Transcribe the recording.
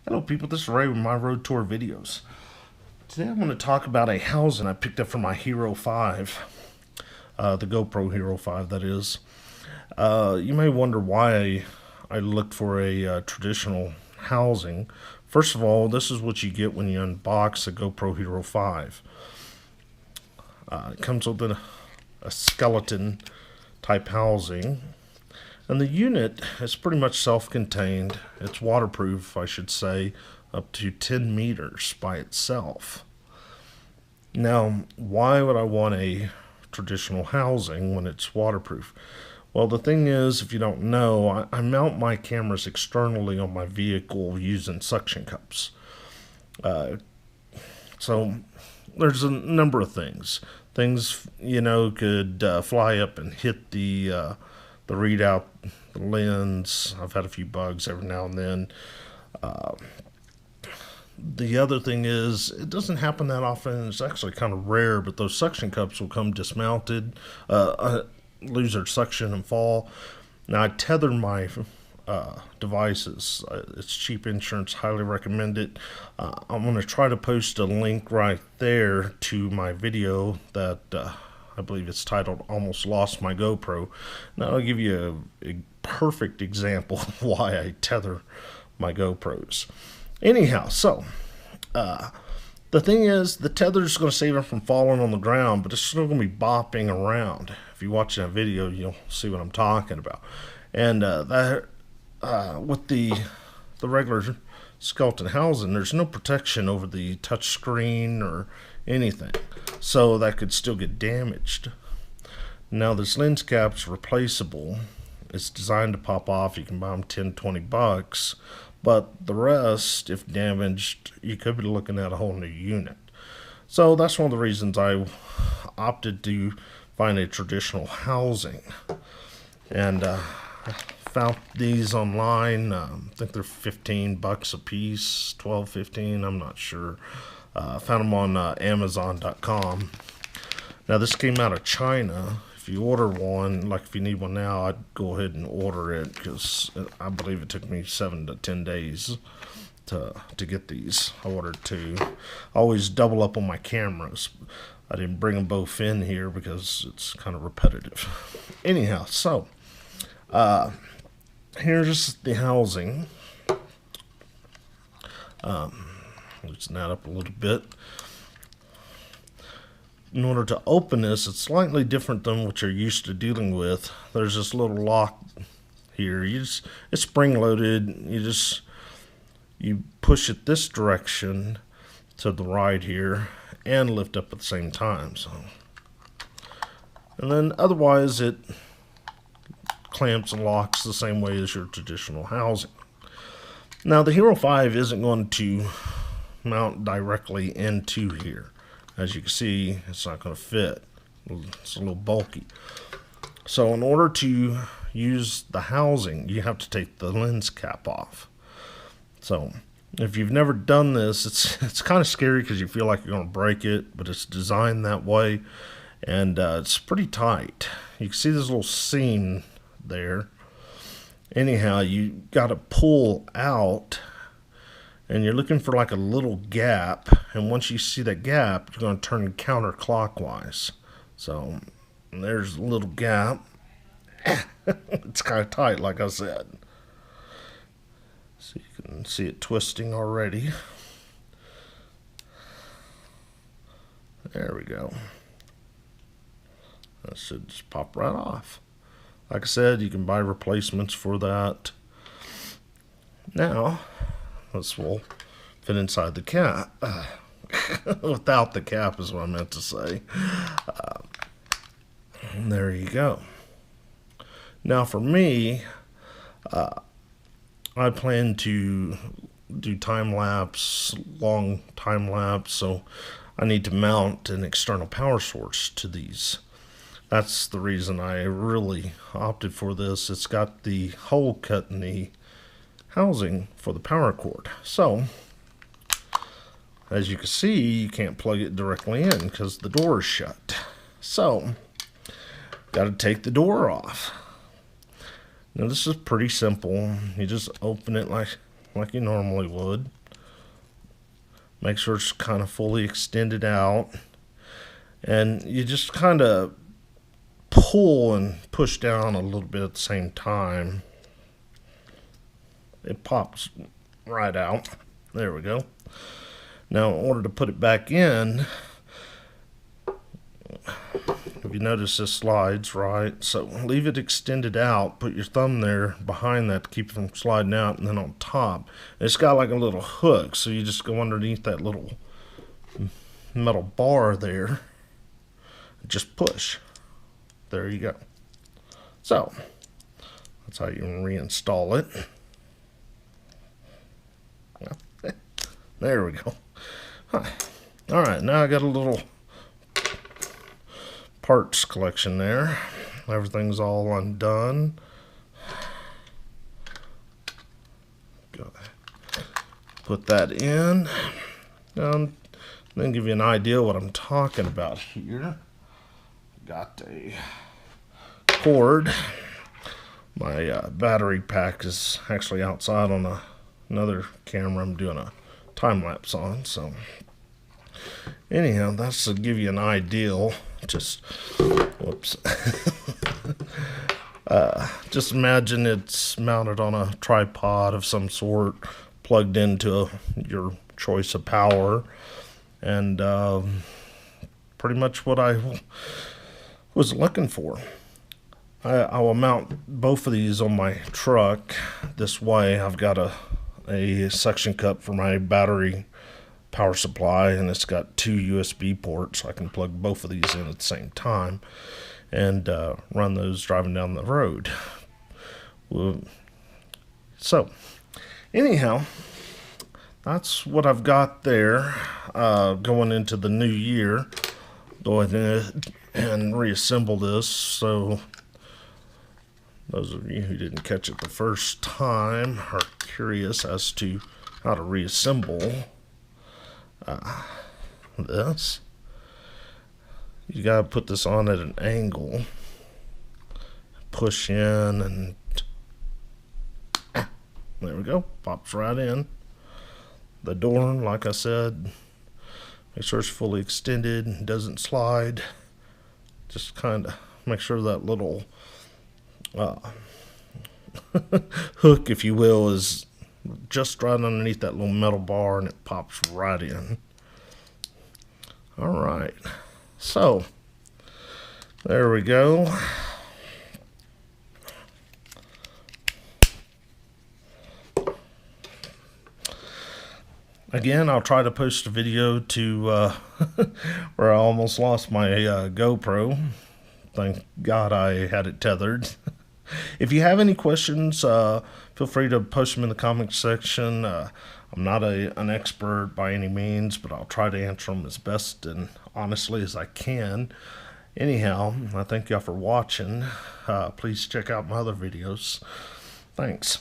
Hello people, this is Ray with my road tour videos. Today I'm going to talk about a housing I picked up for my Hero 5, the GoPro Hero 5 that is. You may wonder why I looked for a traditional housing. First of all, this is what you get when you unbox a GoPro Hero 5. It comes with a skeleton type housing. And the unit is pretty much self-contained. It's waterproof, I should say, up to 10 meters by itself. Now, why would I want a traditional housing when it's waterproof? Well, the thing is, if you don't know, I mount my cameras externally on my vehicle using suction cups. So there's a number of things. Things, could fly up and hit the readout, the lens. I've had a few bugs every now and then. The other thing is, it doesn't happen that often. It's actually kind of rare, but those suction cups will come dismounted, lose their suction and fall. Now, I tether my devices. It's cheap insurance, highly recommend it. I'm going to try to post a link right there to my video that I believe it's titled Almost Lost My GoPro. Now I'll give you a perfect example of why I tether my GoPros. Anyhow, so the thing is, the tether is going to save it from falling on the ground, but it's still going to be bopping around. If you watch that video, you'll see what I'm talking about. And with the regular skeleton housing, there's no protection over the touch screen or anything, so that could still get damaged. Now, this lens cap's replaceable. It's designed to pop off. You can buy them 10-20 bucks, but the rest, if damaged, you could be looking at a whole new unit. So that's one of the reasons I opted to find a traditional housing. And found these online. I think they're 15 bucks a piece, 12, 15, I'm not sure. Found them on Amazon.com. Now, this came out of China. If you order one, like if you need one now, I'd go ahead and order it, because I believe it took me 7 to 10 days to get these. I ordered two. I always double up on my cameras. I didn't bring them both in here because it's kind of repetitive. Anyhow, so here's the housing. Loosen that up a little bit. In order to open this, it's slightly different than what you're used to dealing with. There's this little lock here. It's spring loaded. You push it this direction to the right here and lift up at the same time. So, and then otherwise it clamps and locks the same way as your traditional housing. Now, the Hero 5 isn't going to mount directly into here. As you can see, it's not going to fit. It's a little bulky. So in order to use the housing, you have to take the lens cap off. So if you've never done this, it's kind of scary because you feel like you're going to break it, but it's designed that way, and it's pretty tight. You can see this little seam there. Anyhow, you got to pull out, and you're looking for like a little gap, and once you see that gap, you're going to turn counterclockwise. So there's a little gap. It's kind of tight, like I said. So you can see it twisting already. There we go. That should just pop right off. Like I said, you can buy replacements for that. Now, this will fit inside the cap. Without the cap is what I meant to say. There you go. Now, for me, I plan to do time-lapse, long time-lapse, so I need to mount an external power source to these. That's the reason I really opted for this. It's got the hole cut in the housing for the power cord. So, as you can see, you can't plug it directly in because the door is shut. So, got to take the door off. Now, this is pretty simple. You just open it like like you normally would. Make sure it's kind of fully extended out. And you just kind of pull and push down a little bit at the same time. It pops right out. There we go. Now, in order to put it back in, if you notice, this slides, right? So leave it extended out. Put your thumb there behind that to keep it from sliding out, and then on top, it's got like a little hook. So you just go underneath that little metal bar there. Just push. There you go. So that's how you reinstall it. There we go. All right, now I got a little parts collection there. Everything's all undone. Put that in. Then give you an idea what I'm talking about here. Got a cord. My battery pack is actually outside on another camera I'm doing a time lapse on. So anyhow, that's to give you an idea. Just whoops. Just imagine it's mounted on a tripod of some sort, plugged into your choice of power, and pretty much what I was looking for. I will mount both of these on my truck this way. I've got a suction cup for my battery power supply, and it's got 2 USB ports, so I can plug both of these in at the same time and run those driving down the road. So anyhow, that's what I've got there. Going into the new year, go ahead and reassemble this. So those of you who didn't catch it the first time are curious as to how to reassemble this. You gotta put this on at an angle, push in, and there we go, pops right in. The door, like I said, make sure it's fully extended, doesn't slide. Just kind of make sure that little hook, if you will, is just right underneath that little metal bar, and it pops right in. All right, so there we go. Again, I'll try to post a video to where I almost lost my GoPro. Thank God I had it tethered. If you have any questions, feel free to post them in the comments section. I'm not an expert by any means, but I'll try to answer them as best and honestly as I can. Anyhow, I thank y'all for watching. Please check out my other videos. Thanks.